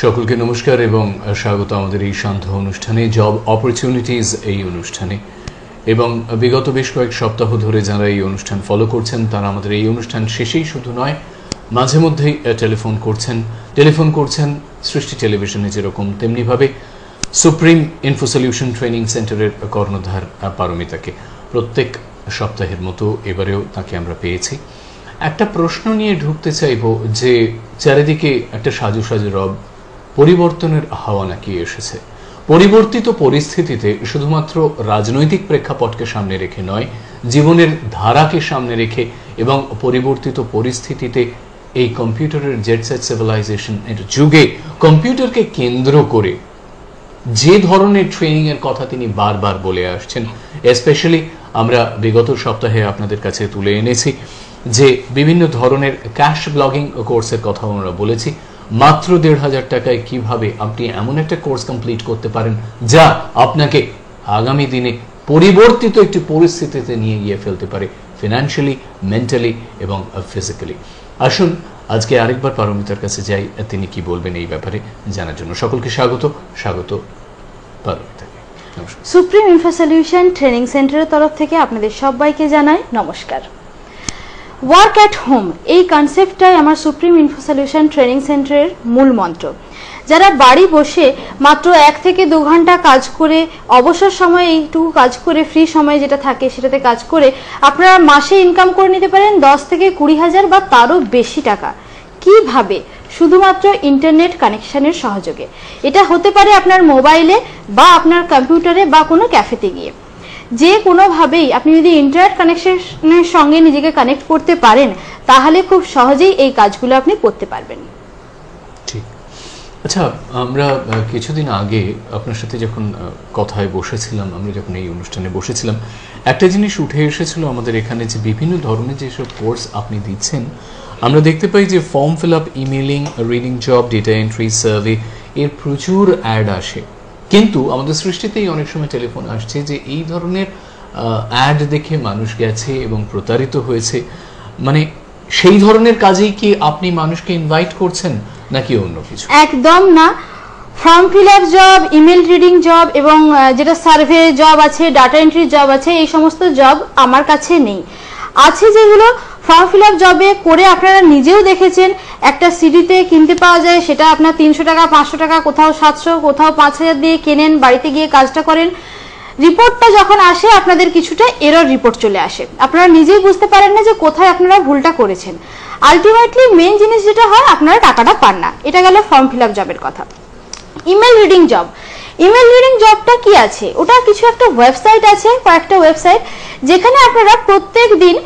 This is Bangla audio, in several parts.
সকলকে নমস্কার এবং স্বাগত আমাদের এই শান্ত অনুষ্ঠানে, জব অপরচুনিটিজ এই অনুষ্ঠানে। এবং বিগত বেশ কয়েক সপ্তাহ ধরে যারা এই অনুষ্ঠান ফলো করছেন তারা আমাদের এই অনুষ্ঠান শেষেই শুধু নয়, মাঝে মধ্যেই টেলিফোন করছেন সৃষ্টি টেলিভিশনে যেরকম, তেমনিভাবে সুপ্রিম ইনফো সলিউশন ট্রেনিং সেন্টারের কর্ণধার পারমিতাকে প্রত্যেক সপ্তাহের মতো এবারেও তাকে আমরা পেয়েছি। একটা প্রশ্ন নিয়ে ঢুকতে চাইব যে চারিদিকে একটা সাজু সাজু রব, পরিবর্তনের হাওয়া নাকি এসেছে। পরিবর্তিত পরিস্থিতিতে শুধুমাত্র রাজনৈতিক প্রেক্ষাপটকে সামনে রেখে নয়, জীবনের ধারাকে সামনে রেখে এবং পরিবর্তিত পরিস্থিতিতে এই কম্পিউটারের জেট সেট সিভিলাইজেশন এর যুগে কম্পিউটারকে কেন্দ্র করে যে ধরনের ট্রেনিং এর কথা তিনি বারবার বলে আসছেন, স্পেশালি আমরা বিগত সপ্তাহে আপনাদের কাছে তুলে এনেছি যে বিভিন্ন ধরনের ক্যাশ ব্লগিং কোর্সের কথা আমরা বলেছি। মাত্র ১৫০০ টাকায় কিভাবে আপনি এমন একটা কোর্স কমপ্লিট করতে পারেন যা আপনাকে আগামী দিনে পরিবর্তিত একটি পরিস্থিতিতে নিয়ে গিয়ে ফেলতে পারে, ফিনান্সিয়ালি, মেন্টালি এবং ফিজিক্যালি। আসুন আজকে আরেকবার পারমিতার কাছে যাই, তিনি কি বলবেন এই ব্যাপারে জানার জন্য। সকলকে স্বাগত পারমিতাকে। সুপ্রিম ইনফো সলিউশন ট্রেনিং সেন্টারের তরফ থেকে আপনাদের সবাইকে জানাই নমস্কার। ওয়ার্ক অ্যাট হোম এই কনসেপ্টটাই আমার সুপ্রিম ইনফো সলিউশন ট্রেনিং সেন্টারের মূল মন্ত্র। যারা বাড়ি বসে মাত্র 1 থেকে 2 ঘন্টা কাজ করে, অবসর সময়ে এইটুকু কাজ করে, ফ্রি সময় যেটা থাকে সেটাতে কাজ করে আপনারা মাসে ইনকাম করে নিতে পারেন 10 থেকে 20,000 বা তারও বেশি টাকা। কিভাবে? শুধুমাত্র ইন্টারনেট কানেকশনের সহযোগে। এটা হতে পারে আপনার মোবাইলে বা আপনার কম্পিউটারে বা কোনো ক্যাফেতে গিয়ে। যে কোনোভাবেই আপনি যদি ইন্টারনেট কানেকশনের সঙ্গে নিজেকে কানেক্ট করতে পারেন তাহলে খুব সহজেই এই কাজগুলো আপনি করতে পারবেন। ঠিক। আচ্ছা, আমরা কিছুদিন আগে আপনার সাথে যখন কথায় বসেছিলাম, আমরা যখন এই অনুষ্ঠানে বসেছিলাম, একটা জিনিস উঠে এসেছিল আমাদের এখানে যে বিভিন্ন ধরনের যেসব কোর্স আপনি দিচ্ছেন, আমরা দেখতে পাই যে form fill up, emailing, reading job, data entry, survey, এর প্রচুর অ্যাড আসে। কিন্তু আমাদের সৃষ্টিতেই অনেক সময় টেলিফোন আসছে যে এই ধরনের অ্যাড দেখে মানুষ গেছে এবং প্রতারিত হয়েছে। মানে সেই ধরনের কাজেই কি আপনি মানুষকে ইনভাইট করছেন নাকি অন্য কিছু? একদম না। Form fill up job, email reading job এবং যেটা সার্ভে জব আছে, ডাটা এন্ট্রি জব আছে, এই সমস্ত জব আমার কাছে নেই। আছে যেগুলো ফর্ম ফিল আপ জবে করে আপনারা নিজেও দেখেছেন, একটা সিডিতে কিনতে পাওয়া যায়, সেটা আপনার 300 টাকা, 500 টাকা, কোথাও 700, কোথাও 5000 দিয়ে কেনেন, বাড়িতে গিয়ে কাজটা করেন। রিপোর্টটা যখন আসে আপনাদের কিছুটা এরর রিপোর্ট চলে আসে, আপনারা নিজেই বুঝতে পারেন না যে কোথায় আপনারা ভুলটা করেছেন। আলটিমেটলি মেইন জিনিস যেটা হয়, আপনারা টাকাটা পান না। এটা গেল ফর্ম ফিল আপ জবের কথা। Email reading job, email reading জবটা কি আছে? ওটা কিছু একটা ওয়েবসাইট আছে, কয়েকটা ওয়েবসাইট, যেখানে আপনারা প্রত্যেক দিন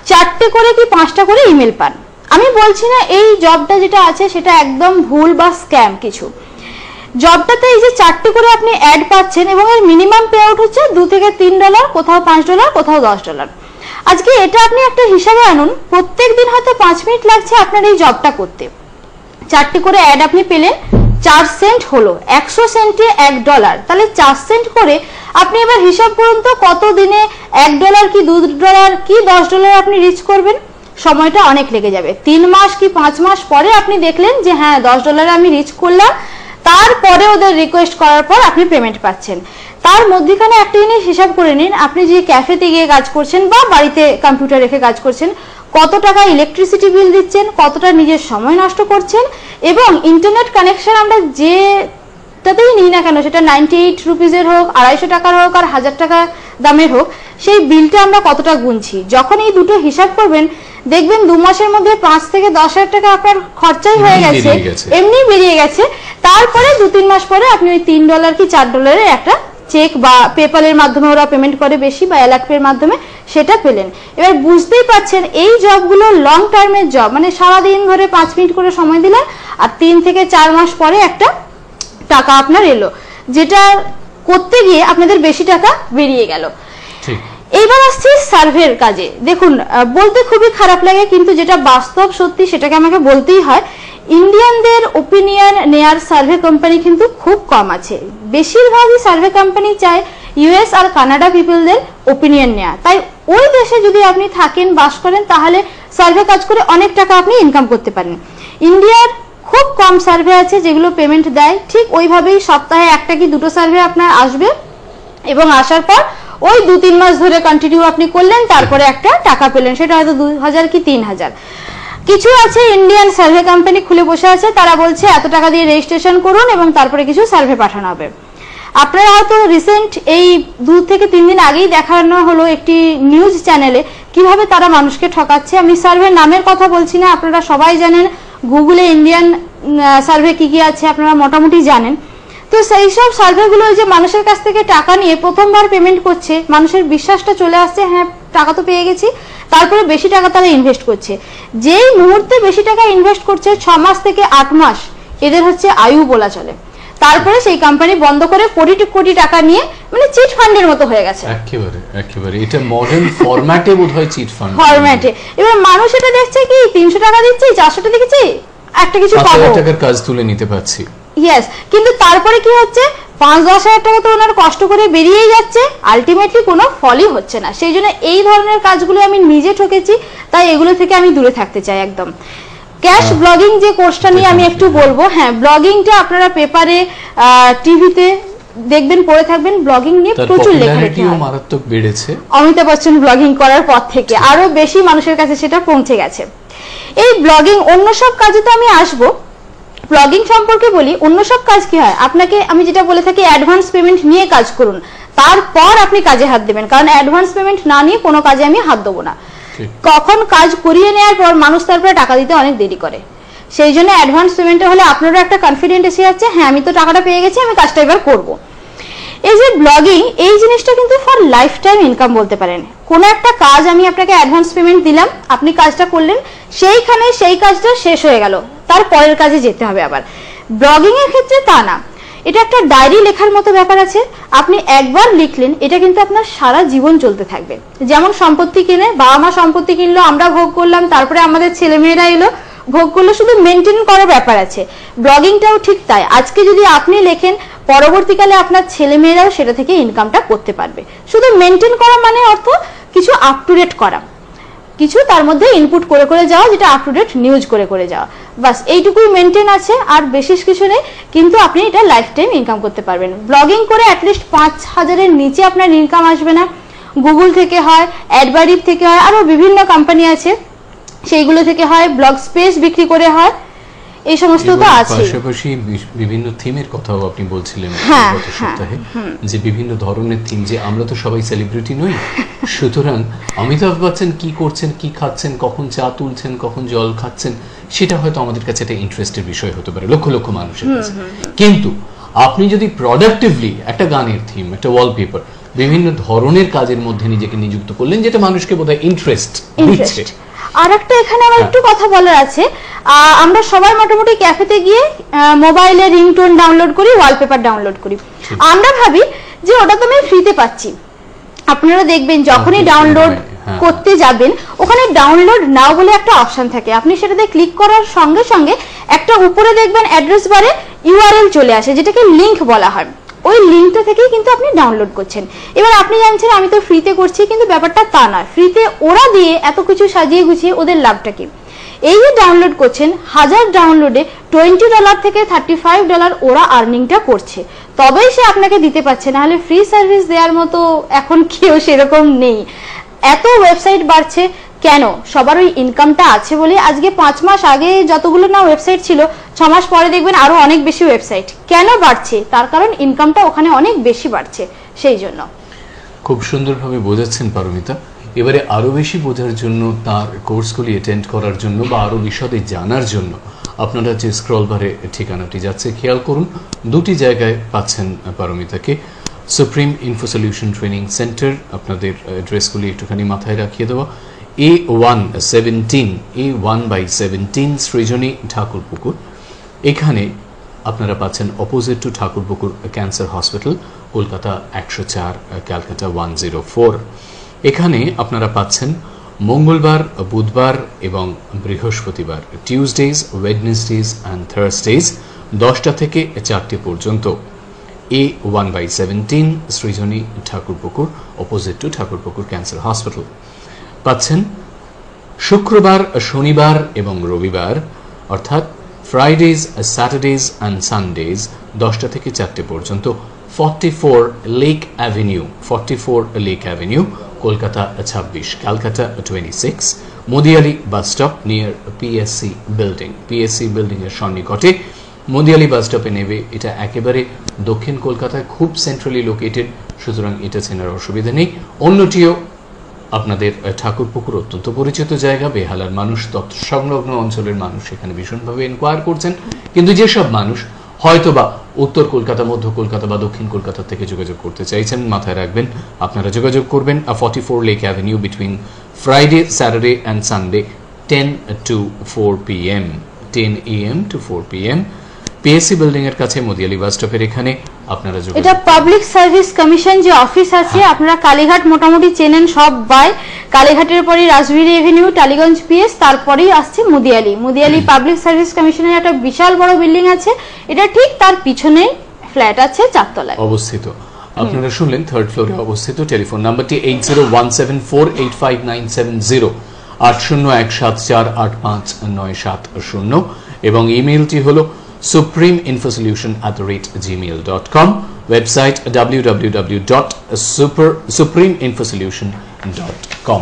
4টে করে কি 5টা করে ইমেল পান। আমি বলছি না এই জবটা যেটা আছে সেটা একদম ভুল বা স্ক্যাম কিছু। জবটাতে এই যে 4টে করে আপনি অ্যাড পাচ্ছেন এবং এর মিনিমাম পে আউট হচ্ছে $2 থেকে $3, কোথাও $5, কোথাও $10। আজকে এটা আপনি একটা হিসাবে আনুন, প্রত্যেক দিন হয়তো 5 মিনিট লাগছে আপনার এই জবটা করতে। 4টে করে অ্যাড আপনি পেলেন, 4 সেন্ট হলো, 100 সেন্টে $1, তাহলে 4 সেন্ট করে আপনি এবার হিসাব করুন তো কত দিনে $1 কি $2 কি $10 আপনি রিচ করবেন। সময়টা অনেক লেগে যাবে। 3 মাস কি 5 মাস পরে আপনি দেখলেন যে হ্যাঁ $10 আমি রিচ করলাম, তারপরে ওদের রিকোয়েস্ট করার পর আপনি পেমেন্ট পাচ্ছেন। তার মধ্যখানে একটা জিনিস হিসাব করে নিন, আপনি যে ক্যাফেতে গিয়ে কাজ করছেন বা বাড়িতে কম্পিউটার রেখে কাজ করছেন, কত টাকা ইলেকট্রিসিটি বিল দিচ্ছেন, কতটা নিজের সময় নষ্ট করছেন, এবং ইন্টারনেট কানেকশন আমরা যেটাতেই নিই না কেন, সেটা 98 রুপিজের হোক, 250 টাকার হোক আর 1000 টাকা দামের হোক, সেই বিলটা আমরা কতটা গুনছি। যখন এই দুটো হিসাব করবেন দেখবেন 2 মাসের মধ্যে 5 থেকে 10,000 টাকা আপনার খরচাই হয়ে গেছে, এমনি বেরিয়ে গেছে। তারপরে 2-3 মাস পরে আপনি ওই $3 কি $4 একটা চেক বা পেপ্যালের মাধ্যমে, ওরা পেমেন্ট করে বেশি, বা এলাকপের মাধ্যমে সেটা পেলেন। এবার বুঝতেই পারছেন এই জবগুলো লং টার্মের জব, মানে সারাদিন ধরে 5 মিনিট করে সময় দিলেন আর 3 থেকে 4 মাস পরে একটা টাকা আপনার এলো, যেটা করতে গিয়ে আপনাদের বেশি টাকা বেরিয়ে গেল। এইবার আসছি সার্ভের কাজে। দেখুন, বলতে খুবই খারাপ লাগে কিন্তু যেটা বাস্তব সত্যি সেটাকে আমাকে বলতেই হয়। ইন্ডিয়ানদের ওপিনিয়ন নেয়ার সার্ভে কোম্পানি কিন্তু খুব কম আছে। বেশিরভাগই সার্ভে কোম্পানি চায় ইউএস আর কানাডা পিপলদের ওপিনিয়ন নেয়া। তাই ওই দেশে যদি আপনি থাকেন, বাস করেন, তাহলে সার্ভে কাজ করে অনেক টাকা আপনি ইনকাম করতে পারেন। ইন্ডিয়ার খুব খুব কম সার্ভে আছে যেগুলো পেমেন্ট দেয়, ঠিক ওইভাবেই সপ্তাহে একটা কি দুটো সার্ভে আপনার আসবে এবং আসার পর ওই 2-3 মাস ধরে কন্টিনিউ আপনি করলেন, তারপরে একটা টাকা পেলেন, সেটা হয়তো 2000 কি 3000। কিছু আছে ইন্ডিয়ান সার্ভে কোম্পানি খুলে বসে আছে, তারা বলছে এত টাকা দিয়ে রেজিস্ট্রেশন করুন এবং তারপরে কিছু সার্ভে পাঠানো হবে। আপনারা হয়তো রিসেন্ট এই 2 থেকে 3 দিন আগেই দেখানো হলো একটি নিউজ চ্যানেলে কিভাবে তারা মানুষকে ঠকাচ্ছে। আমি সার্ভে নামের কথা বলছি না, আপনারা সবাই জানেন গুগলে ইন্ডিয়ান সার্ভে কি কি আছে আপনারা মোটামুটি জানেন। তো সেই সব সার্ভেগুলো যে মানুষের কাছ থেকে টাকা নিয়ে প্রথমবার পেমেন্ট করছে, মানুষের বিশ্বাসটা চলে আসছে, হ্যাঁ টাকা তো পেয়ে গেছি, তারপরে বেশি টাকা তারা ইনভেস্ট করছে। যেই মুহূর্তে বেশি টাকা ইনভেস্ট করছে 6 মাস থেকে 8 মাস এদের হচ্ছে আয়ু বলা চলে, তারপরে সেই কোম্পানি বন্ধ করে কোটি কোটি টাকা নিয়ে মানে চিট ফান্ডের মতো হয়ে গেছে। একেবারে এটা মডার্ন ফরম্যাটে বোধহয় চিট ফান্ড ফরম্যাটে। এবার মানুষ এটা দেখছে কি 300 টাকা দিচ্ছি, 400 টাকা দিচ্ছি, একটা কিছু পাবো, 5,000 টাকার কাজ তুলে নিতে পারছি। ইয়েস, কিন্তু তারপরে কি হচ্ছে 5-10 হাজার টাকা তো ওনার কষ্ট করে বেরিয়েই যাচ্ছে, আলটিমেটলি কোনো ফলই হচ্ছে না। সেই জন্য এই ধরনের কাজগুলো আমি নিজে ঠকেছি, তাই এগুলো থেকে আমি দূরে থাকতে চাই একদম। ক্যাশ ব্লগিং যে কোর্সটা নিয়ে আমি একটু বলবো, হ্যাঁ ব্লগিংটা আপনারা পেপারে টিভিতে দেখবেন, পড়ে থাকবেন, ব্লগিং নিয়ে প্রচুর লেখালেখি হয়, মারাত্মক বেড়েছে। অমিতাভ বচ্চন ব্লগিং করার পর থেকে আরো বেশি মানুষের কাছে সেটা পৌঁছে গেছে। এই ব্লগিং অন্য সব কাজে তো আমি আসবো, ব্লগিং সম্পর্কে বলি। অন্য সব কাজ কি হয়, আপনাকে আমি যেটা বলে থাকি অ্যাডভান্স পেমেন্ট নিয়ে কাজ করুন, তারপর আপনি কাজে হাত দেবেন, কারণ অ্যাডভান্স পেমেন্ট না নিয়ে কোনো কাজে আমি হাত দেবো না। কখন কাজ করিয়ে নেওয়ার পর মানুষ তারপরে টাকা দিতে অনেক দেরি করে, সেই জন্য অ্যাডভান্স পেমেন্টে হলে আপনারও একটা কনফিডেন্ট এসে যাচ্ছে, হ্যাঁ আমি তো টাকাটা পেয়ে গেছি, আমি কাজটা এবার করবো। এই যে ব্লগিং, এই জিনিসটা কিন্তু ফর লাইফ টাইম ইনকাম বলতে পারেন। কোনো একটা কাজ আমি আপনাকে অ্যাডভান্স পেমেন্ট দিলাম, আপনি কাজটা করলেন, সেইখানে সেই কাজটা শেষ হয়ে গেল, তার পরের কাজে যেতে হবে আবার। ব্লগিং এর ক্ষেত্রে তা না, এটা একটা ডায়েরি লেখার মতো ব্যাপার আছে। আপনি একবার লিখলেন, এটা কিন্তু আপনার সারা জীবন চলতে থাকবে। যেমন সম্পত্তি কিনে, বাবা মা সম্পত্তি কিনলো, আমরা ভোগ করলাম, তারপরে আমাদের ছেলেমেয়েরা এলো ভোগ করলো, শুধু মেনটেন করার ব্যাপার আছে। ব্লগিংটাও ঠিক তাই, আজকে যদি আপনি লেখেন, পরবর্তীকালে আপনার ছেলেমেয়েরাও সেটা থেকে ইনকামটা করতে পারবে। শুধু মেনটেন করা মানে অর্থ কিছু আপ টু ডেট করা, কিছু তার মধ্যে ইনপুট করে করে যাওয়া, যেটা আপ টু ডেট নিউজ করে করে যাওয়া, বাস এইটুকুই মেনটেন আছে, আর বিশেষ কিছু নেই। কিন্তু আপনি এটা লাইফ টাইম ইনকাম করতে পারবেন। ব্লগিং করে অ্যাটলিস্ট 5,000-এর নিচে আপনার ইনকাম আসবে না। গুগল থেকে হয়, অ্যাডভারিভ থেকে হয়, আরো বিভিন্ন কোম্পানি আছে সেইগুলো থেকে হয়, ব্লগ স্পেস বিক্রি করে হয়, এই সমস্ত তো আছে। পাশাপাশি বিভিন্ন থিমের কথাও আপনি বলছিলেন গত সপ্তাহে, যে বিভিন্ন ধরনের থিম, যে আমরা তো সবাই সেলিব্রিটি নই, সুতরাং অমিতাভ বচ্চন কি করছেন, কি খাচ্ছেন, কখন চা তুলছেন, কখন জল খাচ্ছেন, সেটা হয়তো আমাদের কাছে একটা ইন্টারেস্টের বিষয় হতে পারে লক্ষ লক্ষ মানুষের কাছে। কিন্তু আপনি যদি প্রোডাক্টিভলি একটা গানের থিম, একটা ওয়ালপেপার, বিভিন্ন ধরনের কাজের মধ্যে নিজেকে নিযুক্ত করলেন, যেটা মানুষকে বোধহয় ইন্টারেস্ট দিচ্ছে। আর একটা এখানে আমার একটু কথা বলার আছে, আমরা সবাই মোটামুটি ক্যাফেতে গিয়ে মোবাইলে রিংটোন ডাউনলোড করি, ওয়ালপেপার ডাউনলোড করি, আমরা ভাবি যে ওটা তো আমি ফ্রিতে পাচ্ছি। আপনারা দেখবেন যখনই ডাউনলোড করতে যাবেন, ওখানে ডাউনলোড নাও বলে একটা অপশন থাকে, আপনি সেটাতে ক্লিক করার সঙ্গে সঙ্গে একটা উপরে দেখবেন অ্যাড্রেস বারে ইউআরএল চলে আসে, যেটাকে লিংক বলা হয়। ওই লিংকটা থেকেই কিন্তু আপনি ডাউনলোড করছেন। এবার আপনি জানছেন আমি তো ফ্রিতে করছি, কিন্তু ব্যাপারটা তা নয়। ফ্রিতে ওরা দিয়ে এত কিছু সাজিয়ে গুছিয়ে ওদের লাভটা কি? এই যে ডাউনলোড করছেন, 1000 ডাউনলোডে $20 থেকে $35 ওরা আর্নিংটা করছে, তবেই সে আপনাকে দিতে পারছে, না হলে ফ্রি সার্ভিস দেওয়ার মতো এখন কেউ সেরকম নেই। এত ওয়েবসাইট বাড়ছে কেন? সবার ওই ইনকামটা আছে বলে। আজকে 5 মাস আগে যতগুলো না ওয়েবসাইট ছিল, 6 মাস পরে দেখবেন আরো অনেক বেশি ওয়েবসাইট। কেন বাড়ছে? তার কারণ ইনকামটা ওখানে অনেক বেশি বাড়ছে, সেই জন্য। খুব সুন্দরভাবে বোঝাচ্ছেন পারমিতা। এবারে আরো বেশি বোঝার জন্য, তার কোর্সগুলি অ্যাটেন্ড করার জন্য বা আরো বিশদে জানার জন্য আপনারা যে স্ক্রল বারে ঠিকানাটি যাচ্ছে খেয়াল করুন, দুটি জায়গায় পাচ্ছেন পারমিতাকে। Supreme info solution training centre, আপনাদের অ্যাড্রেসগুলি একটুখানি মাথায় রাখিয়ে দেওয়া, A1/17 সৃজনী ঠাকুরপুকুর। এখানে আপনারা পাচ্ছেন opposite to Thakurpukur cancer hospital, Kolkata 104, Calcutta 104। এখানে আপনারা পাচ্ছেন মঙ্গলবার, বুধবার এবং বৃহস্পতিবার, টিউজডেজ, ওয়েডনেসডেজ অ্যান্ড থার্সডেজ 10টা থেকে 4টে পর্যন্ত। A1/17 Srijani Thakurpukur, opposite to Thakurpukur cancer hospital. পাচ্ছেন শুক্রবার, শনিবার এবং রবিবার, অর্থাৎ ফ্রাইডেজ, স্যাটারডেজ অ্যান্ড সানডেজ 10টা থেকে 4টে পর্যন্ত 44 lake avenue, Kolkata 26, Calcutta 26, Mudiali bus stop near PSC building এর সন্নিকটে মদিয়ালি বাস স্টপে নেবে। এটা একেবারে দক্ষিণ কলকাতায়, খুব সেন্ট্রালি লোকেটেড, সুতরাং এটা চেনার অসুবিধা নেই। অন্যটিও আপনাদের ঠাকুরপুকুর, অত্যন্ত পরিচিত জায়গা, বেহালার মানুষ, সংলগ্ন অঞ্চলের মানুষ এখানে ভীষণভাবে এনকোয়ার করছেন। কিন্তু যেসব মানুষ হয়তোবা উত্তর কলকাতা, মধ্য কলকাতা বা দক্ষিণ কলকাতা থেকে যোগাযোগ করতে চাইছেন, মাথায় রাখবেন আপনারা যোগাযোগ করবেন 44 lake avenue between Friday, Saturday and Sunday 10 to 4 p.m. 10 a.m. to 4 p.m. PSC building এর কাছে মদিয়ালি বাস স্টপের এখানে আপনারা যোগাযোগ। এটা পাবলিক সার্ভিস কমিশন যে অফিস আছে, আপনারা কালীঘাট মোটামুটি চেনেন সব বাই। কালীঘাটের পরে রাজবিহারী এভিনিউ, টালিগঞ্জ পিএস, তারপরেই আসছে মদিয়ালি পাবলিক সার্ভিস কমিশনের একটা বিশাল বড় বিল্ডিং আছে। এটা ঠিক তার পিছনে ফ্ল্যাট আছে 4 তলায় অবস্থিত। আপনারা শুনলেন 3rd ফ্লোরে অবস্থিত। টেলিফোন নাম্বারটি 8017485970, 8017485970, এবং ইমেইলটি হলো supremeinfosolution@gmail.com, website www.supremeinfosolution.com।